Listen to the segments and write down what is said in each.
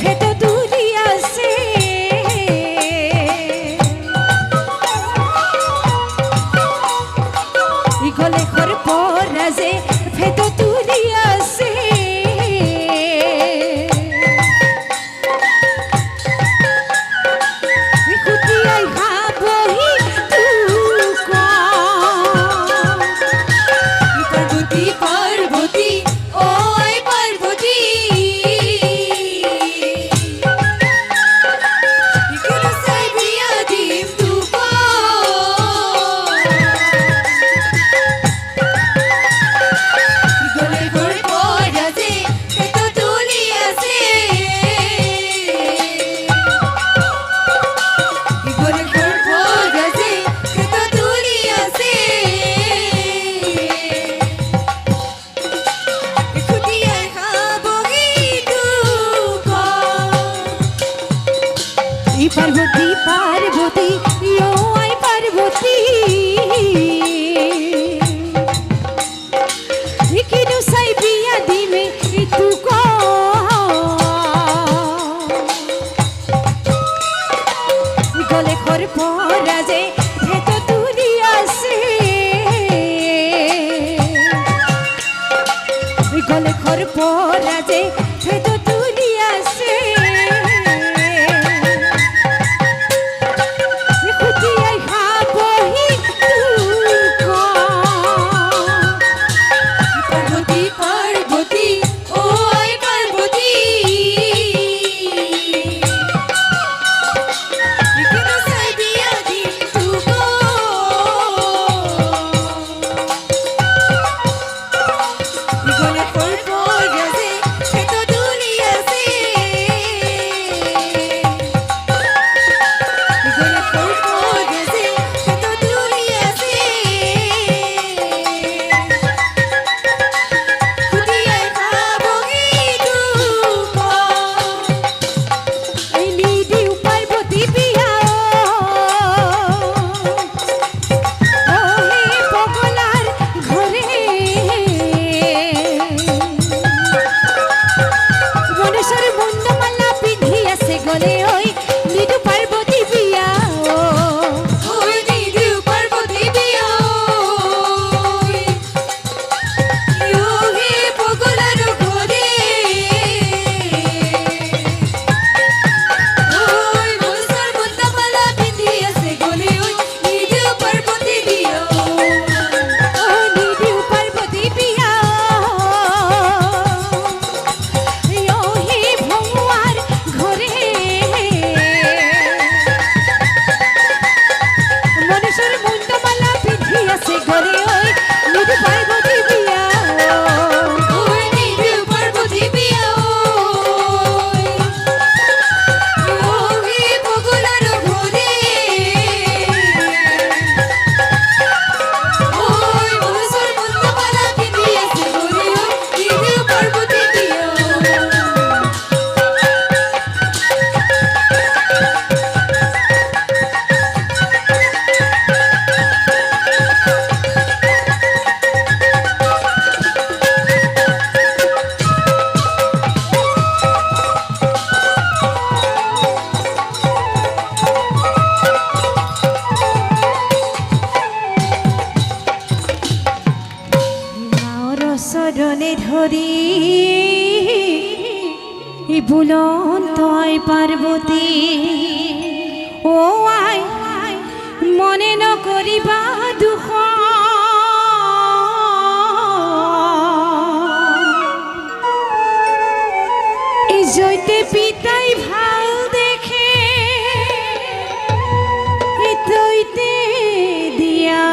ভেতর দূরি আছে গলে ঘর পরাজে ভেতর দূরি আছে খুটিয়াই খাবহি তুক পার্বতী পার্বতী ওই পার্বতী পার্বতী পার্বতী ওই পার্বতী কিনু সাই বিয়া দিমে তুক গলে খর পরাজে ভেতর দূরি আছে গলে খর পরাজে ভেতর দূরি আছে চরণে ধরি বুলন্ত আয় পার্বতী ও আয় মনে ন করিবা দুখ এই জয়তে পিতাই ভাল দেখে তৈতে দিয়া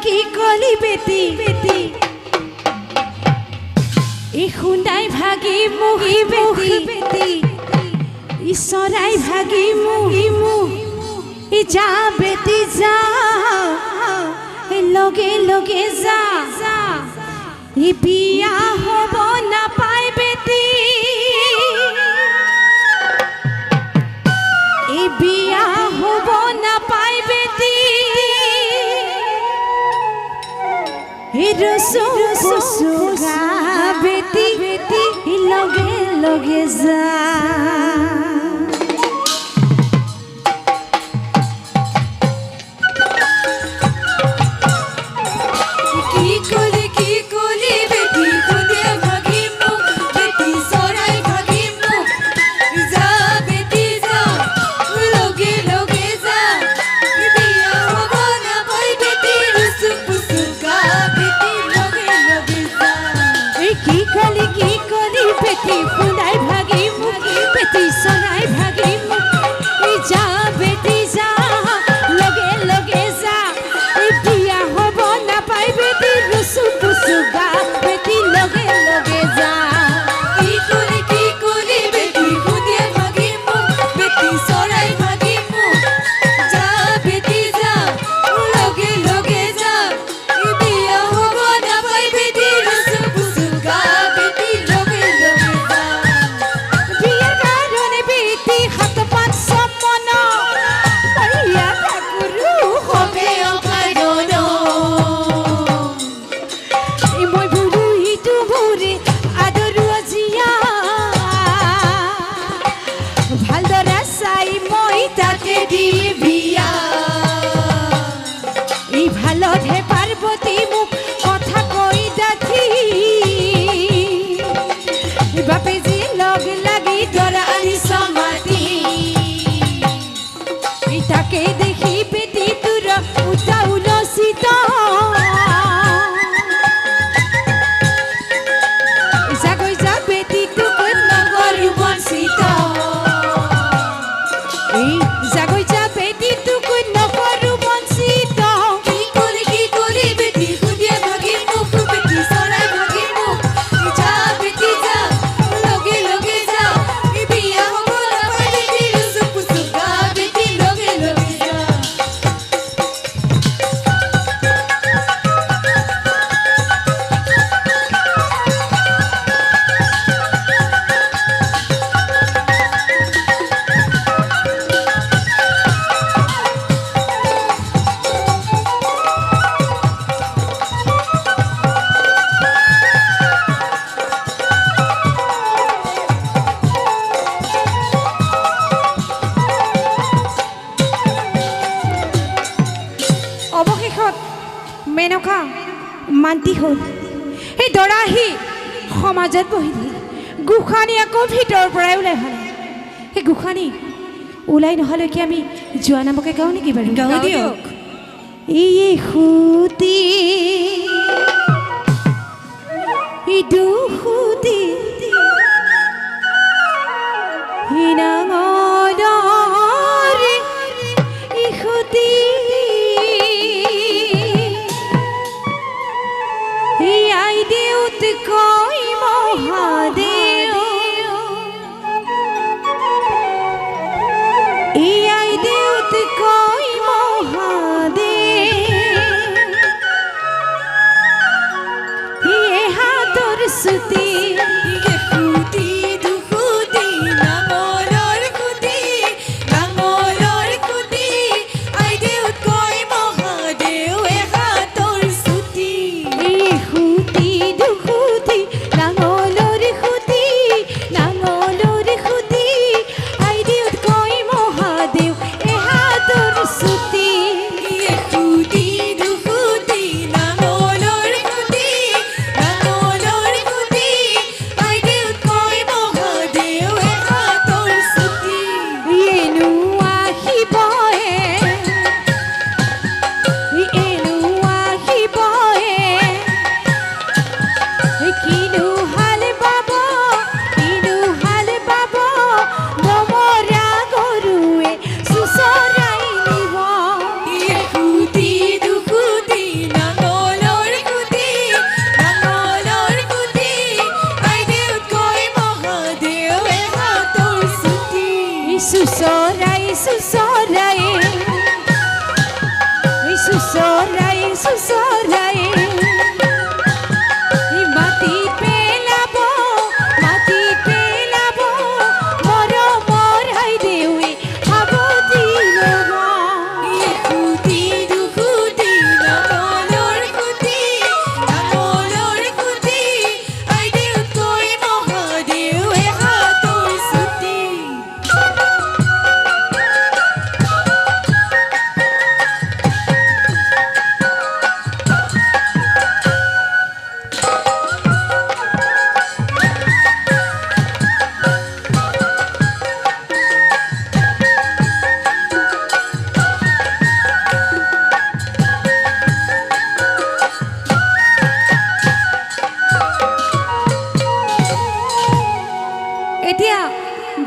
কি কলি বেটি বেটি ইখুনাই ভাগি মুহি বেটি বেটি ইছৰাই ভাগি মুহি মু যা বেটি যা লগে লগে যা বিয়া হব নাপায় বেটি বিয়া হব নাপায় বেটি রসুগা বেটি লগে লগে যা মেনকা মান্তি হ'ল এই দৰা আহি সমাজত বহিলে গোসানী আকৌ ভিতৰৰ পৰাই ওলাই হ'লে সেই গোসানী ওলাই নহ'লৈকে আমি যোৱা নামকে গাওঁ নেকি বাৰু গাওঁ দিয়ক এই সুতি এই দুসুতি হিনাঙৰে ইসুতি আই দেউত কই মহাদেৱ আই দেউত কই মহাদেৱ হাতৰ চুতি Susorai, susorai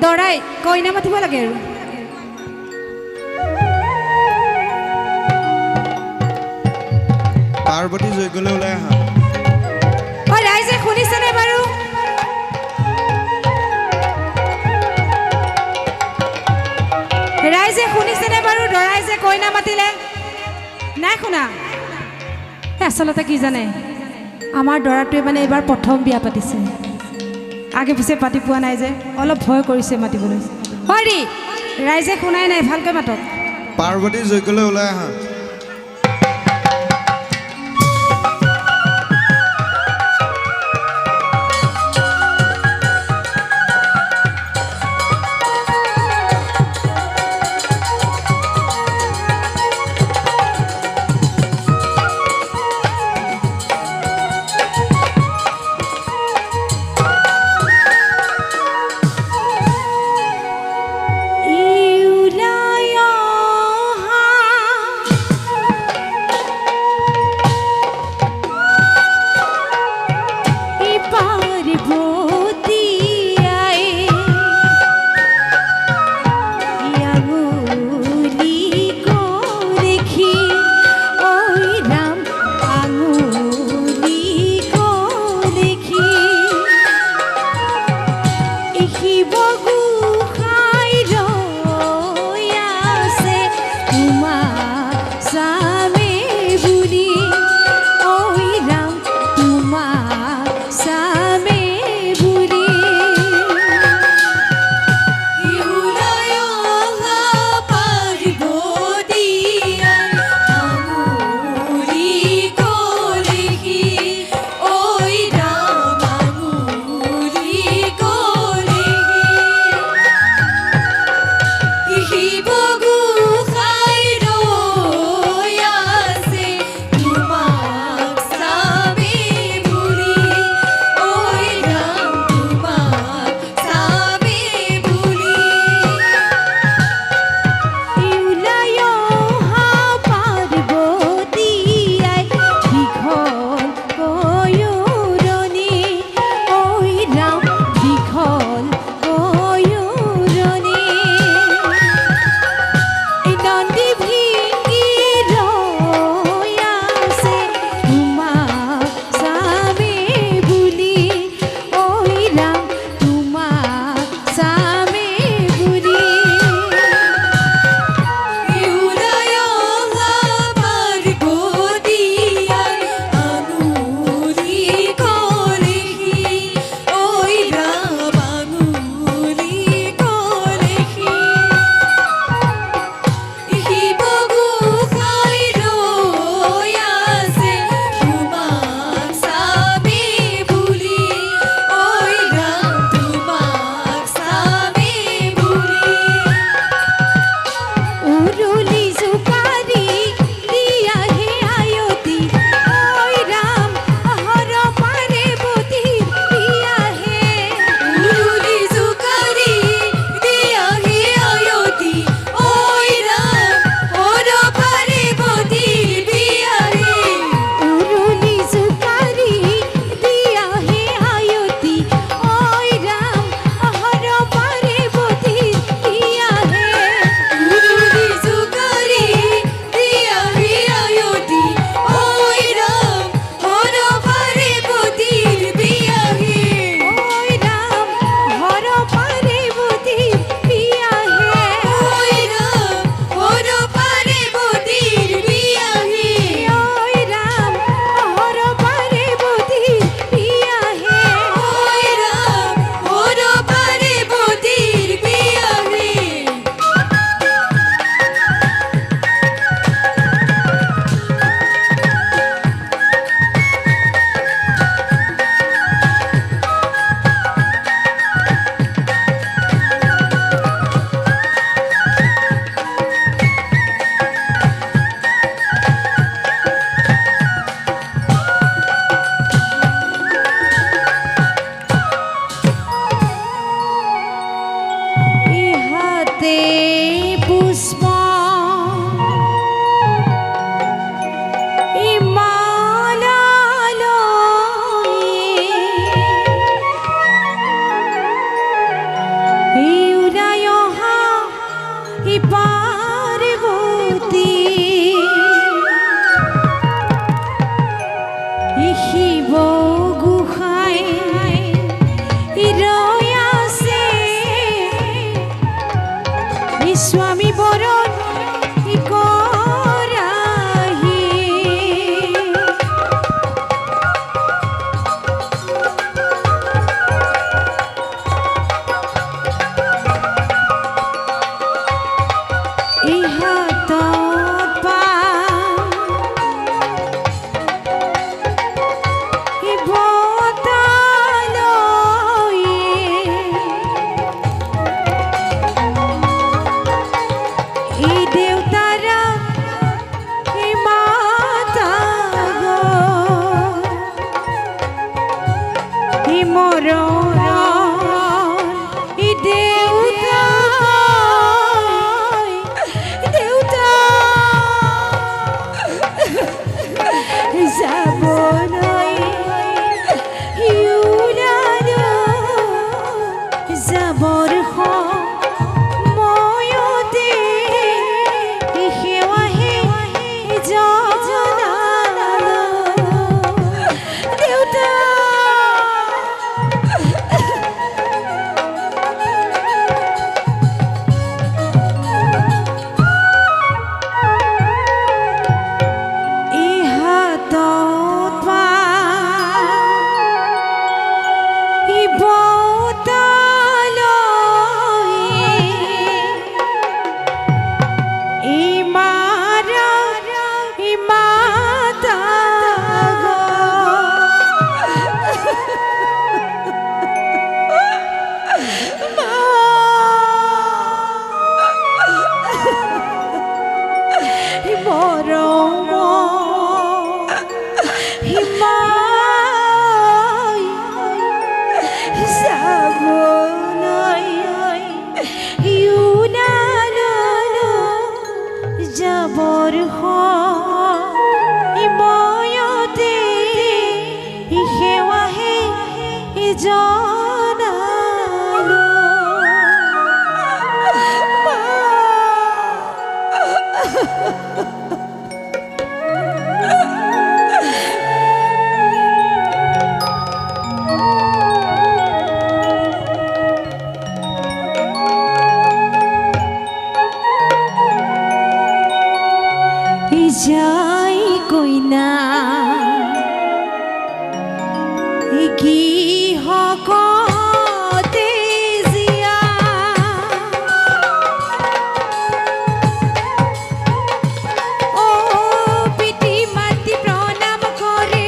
দৰাই কইনা মাতিব লাগে আৰু পাৰ্বতী যজ্ঞলৈ ওলাই আহা ঐ ৰাইজে শুনিছেনে বাৰু ৰাইজে শুনিছেনে বাৰু দৰাই যে কইনা মাতিলে নাই শুনা আচলতে কি জানে আমাৰ দৰাটোৱে মানে এইবাৰ প্ৰথম বিয়া পাতিছে আগে পিছে পাতি পোৱা নাই যে অলপ ভয় কৰিছে মাতিবলৈ হৰি ৰাইজে শুনাই নাই ভালকৈ মাতক পাৰ্বতী যজ্ঞলৈ ওলাই আহা এই স্বামী বরণ করাহি এই হাতত পা এই বতালয়ে এই দেউতারা এই মাতা গো এই মরণ এই দেউতা দেউতা যাব নাই ইউলালো যাবৰ সময়তে সেৱাহে জনালো দেউতা এই হাতত পা এই বতালয়ে এই মারা এই মাতা গো মা এই মরম এই মাই যাব নাই ইউনালো যাবৰ সময়তে সেৱাহে জনালো যাই কইনা কি হকতে জিয়া ও পিটি মাতি প্রণাম করে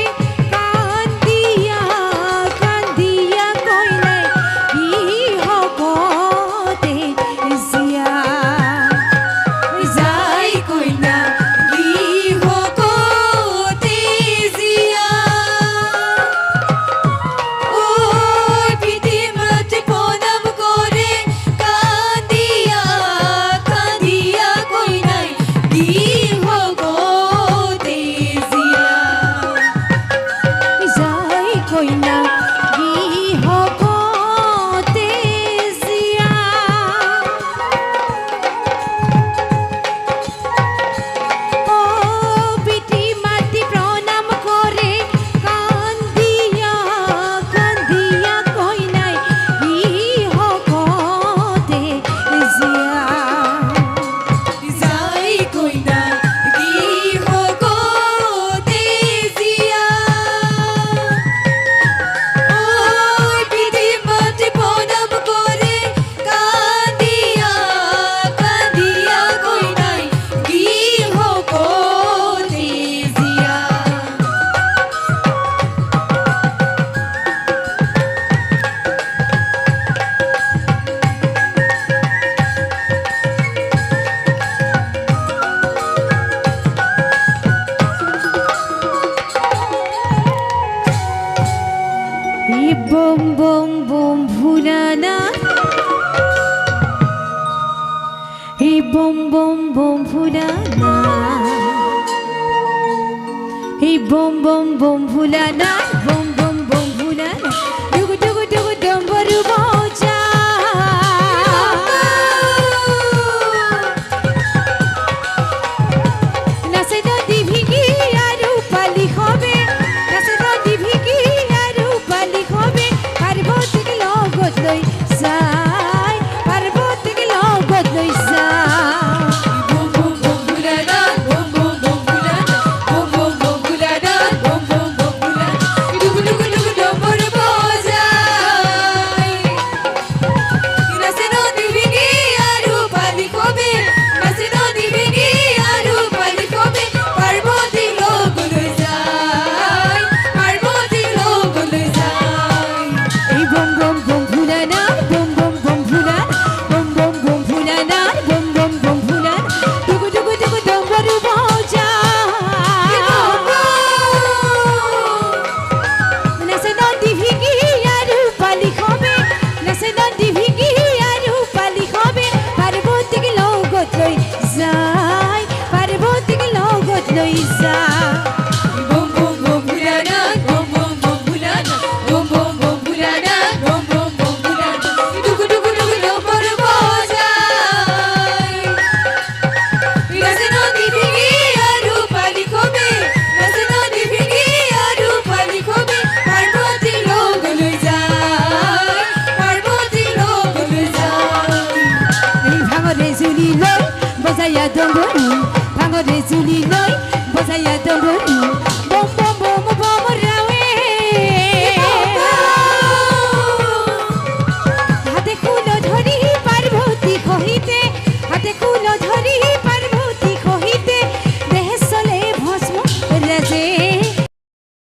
কান্দিয়া কান্দিয়া কইনাই কি হকতে জিয়া যাই কইনা bom bom bom ভুলানা এই bom bom bom ভুলানা এই bom bom bom ভুলানা bom bom bom ভুলানা ডুগু ডুগু ডুগু ডম্বরু বাজা নাচে নদী ভিগি আর পালি হবে নাচে নদী ভিগি আর পালি হবে পার্বতীকে লগত লৈ যায় পার্বতীকে লগত লৈ যায় বন্ধু